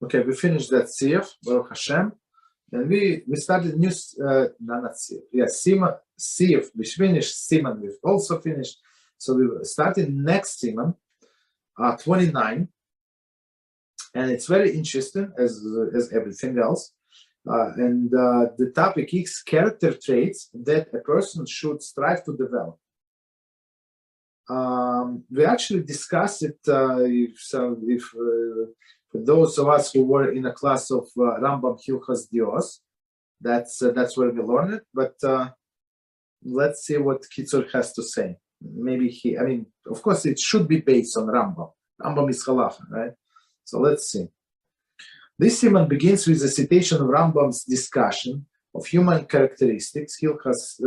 Okay, we finished that Siyaf, Baruch HaShem, and we started new, not Siyaf, Siman, Siyaf, we finished, Siman, we've also finished, so we started next Siman, 29, and it's very interesting as everything else, and the topic is character traits that a person should strive to develop. We actually discussed it, for those of us who were in a class of Rambam Hilchos Dios, that's where we learned it. But let's see what Kitzur has to say. Maybe of course, it should be based on Rambam. Rambam is halacha, right? So let's see. This Siman begins with a citation of Rambam's discussion of human characteristics, Hilchos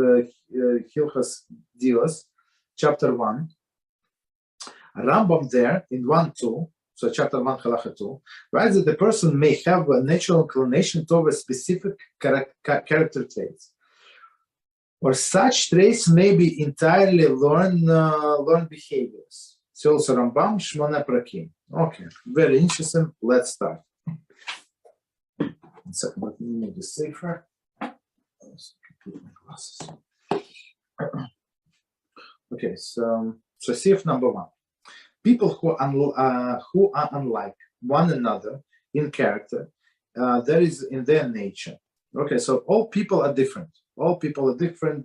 Dios, chapter 1. Rambam there in 1:2. So chapter 1, halacha 2, writes that the person may have a natural inclination towards specific character traits, or such traits may be entirely learned behaviors. So also Rambam, Shmona Prakim. Okay, very interesting. Let's start. 1 second, let me move the safer. Put my glasses. Okay, so Sif number 1. People who are unlike one another in character, that is in their nature. Okay, so all people are different. All people are different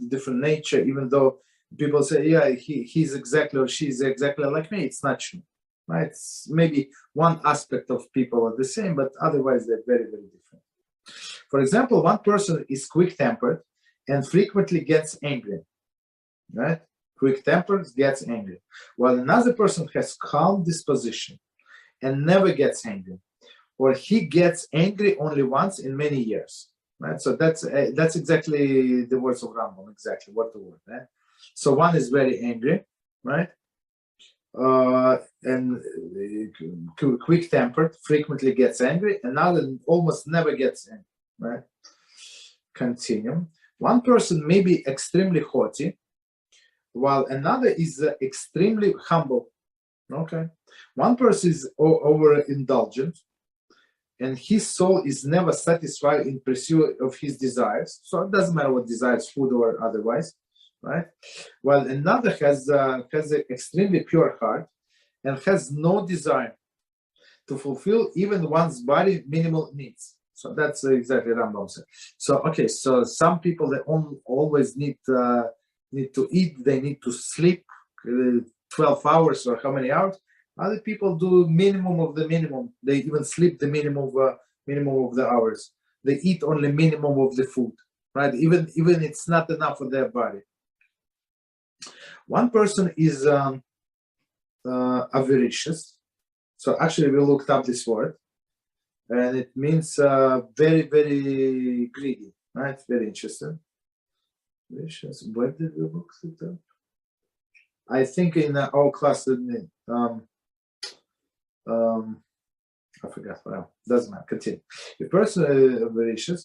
nature, even though people say, yeah, he's exactly or she's exactly like me. It's not true, right? It's maybe one aspect of people are the same, but otherwise they're very, very different. For example, one person is quick-tempered and frequently gets angry, right? Quick-tempered gets angry, while another person has calm disposition and never gets angry, or he gets angry only once in many years, right? So that's exactly the words of Rambam, exactly word to word, right? So one is very angry, right? And quick-tempered, frequently gets angry, another almost never gets angry, right? Continue. One person may be extremely haughty, while another is extremely humble. Okay, one person is overindulgent, and his soul is never satisfied in pursuit of his desires. So it doesn't matter what desires, food or otherwise, right? While another has an extremely pure heart and has no desire to fulfill even one's body minimal needs. So that's exactly Rambam said. So okay, so some people they always need to eat, they need to sleep 12 hours or how many hours. Other people do minimum of the minimum. They even sleep the minimum of the hours. They eat only minimum of the food, right? Even it's not enough for their body. One person is avaricious. So actually we looked up this word, and it means very, very greedy, right? Very interesting. Where did we look it up? I think in our class, I forgot. Well, doesn't matter. Continue. The person is avaricious,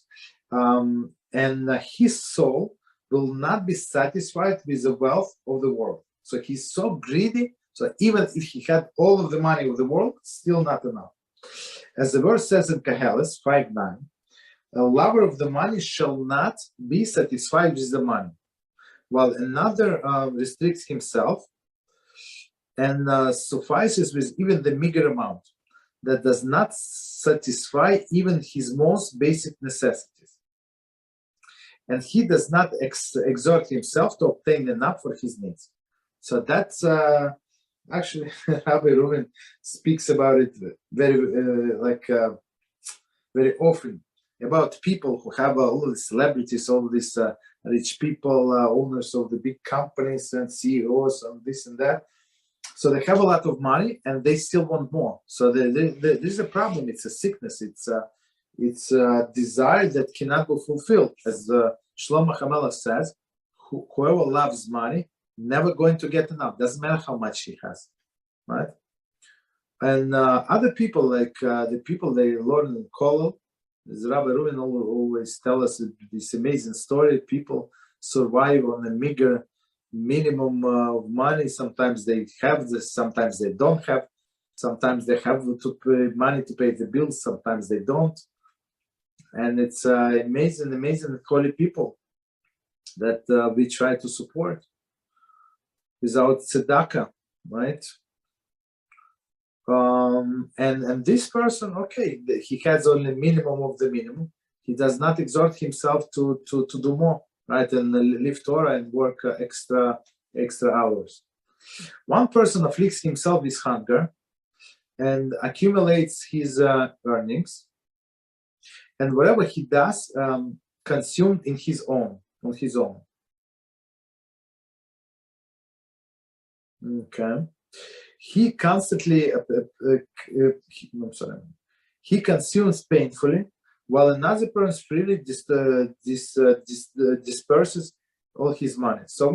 and his soul will not be satisfied with the wealth of the world. So he's so greedy. So even if he had all of the money of the world, still not enough. As the verse says in Koheles 5:9. A lover of the money shall not be satisfied with the money, while another restricts himself and suffices with even the meager amount that does not satisfy even his most basic necessities. And he does not exert himself to obtain enough for his needs. So that's actually Rabbi Reuven speaks about it very often. About people who have all the celebrities, all these rich people, owners of the big companies and CEOs and this and that. So they have a lot of money and they still want more. So this is a problem. It's a sickness. It's a desire that cannot be fulfilled. As Shlomo HaMelech says, whoever loves money, never going to get enough. Doesn't matter how much he has, right? And other people, like the people they learn in Kollel, as Rabbi Reuven always tell us this amazing story. People survive on a meager minimum of money. Sometimes they have this, sometimes they don't have. Sometimes they have to pay money to pay the bills, sometimes they don't. And it's amazing holy people that we try to support without tzedakah, right? And this person, okay, he has only minimum of the minimum. He does not exert himself to do more, right? And live Torah and work extra hours. One person afflicts himself with hunger and accumulates his earnings, and whatever he does, consumed on his own. Okay. He constantly, he consumes painfully, while another person freely disperses all his money. So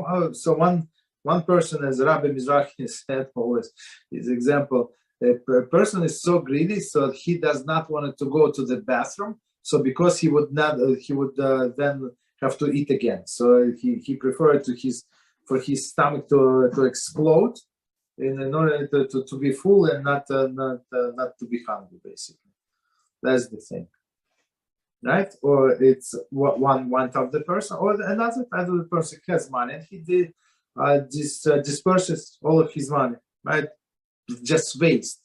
one person, as Rabbi Mizrahi said always, his example, a person is so greedy, so he does not want to go to the bathroom. So because he would then have to eat again. So he preferred for his stomach to explode in order to be full and not to be hungry, basically. That's the thing, right? Or it's one of the person, or another type of the person has money and he disperses all of his money, right? Just waste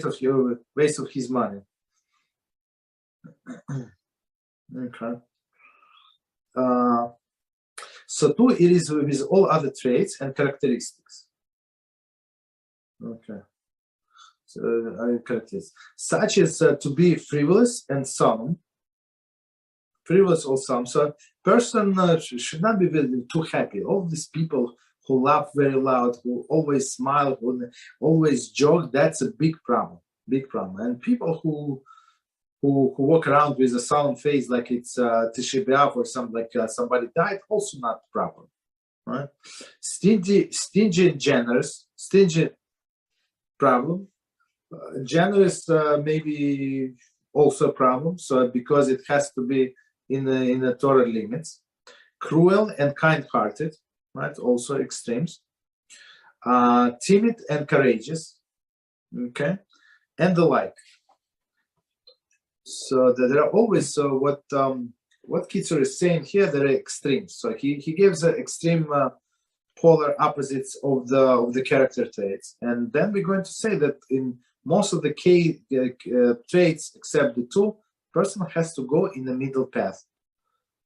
of his money. Okay. So too it is with all other traits and characteristics. Okay. So characteristics such as to be frivolous and solemn. Frivolous or solemn. So person should not be too happy. All these people who laugh very loud, who always smile, who always joke, that's a big problem. Big problem. And people who walk around with a solemn face like it's Tisha B'Av or something, like somebody died, also not proper, right? Stingy and generous. Stingy, problem. Generous, maybe also a problem. So because it has to be in the Torah limits. Cruel and kind-hearted, right? Also extremes. Timid and courageous, okay, and the like. So there are always what Kitzur is saying here. There are extremes. So he gives an extreme polar opposites of the character traits, and then we're going to say that in most of the traits, except the two, person has to go in the middle path.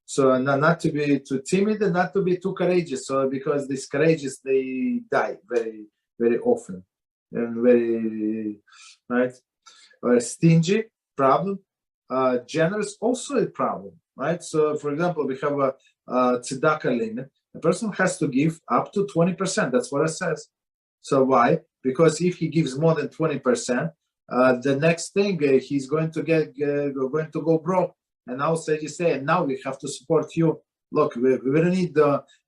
So not to be too timid and not to be too courageous. So because these courageous, they die very, very often, and very, right? Stingy, problem. Generous, also a problem, right? So for example, we have a tzedakah limit. A person has to give up to 20%. That's what it says. So why? Because if he gives more than 20%, the next thing he's going to go broke. And now you say, now we have to support you. Look, we don't need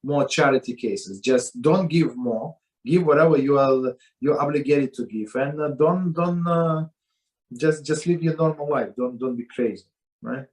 more charity cases. Just don't give more. Give whatever you're obligated to give, and don't just live your normal life. Don't be crazy, right?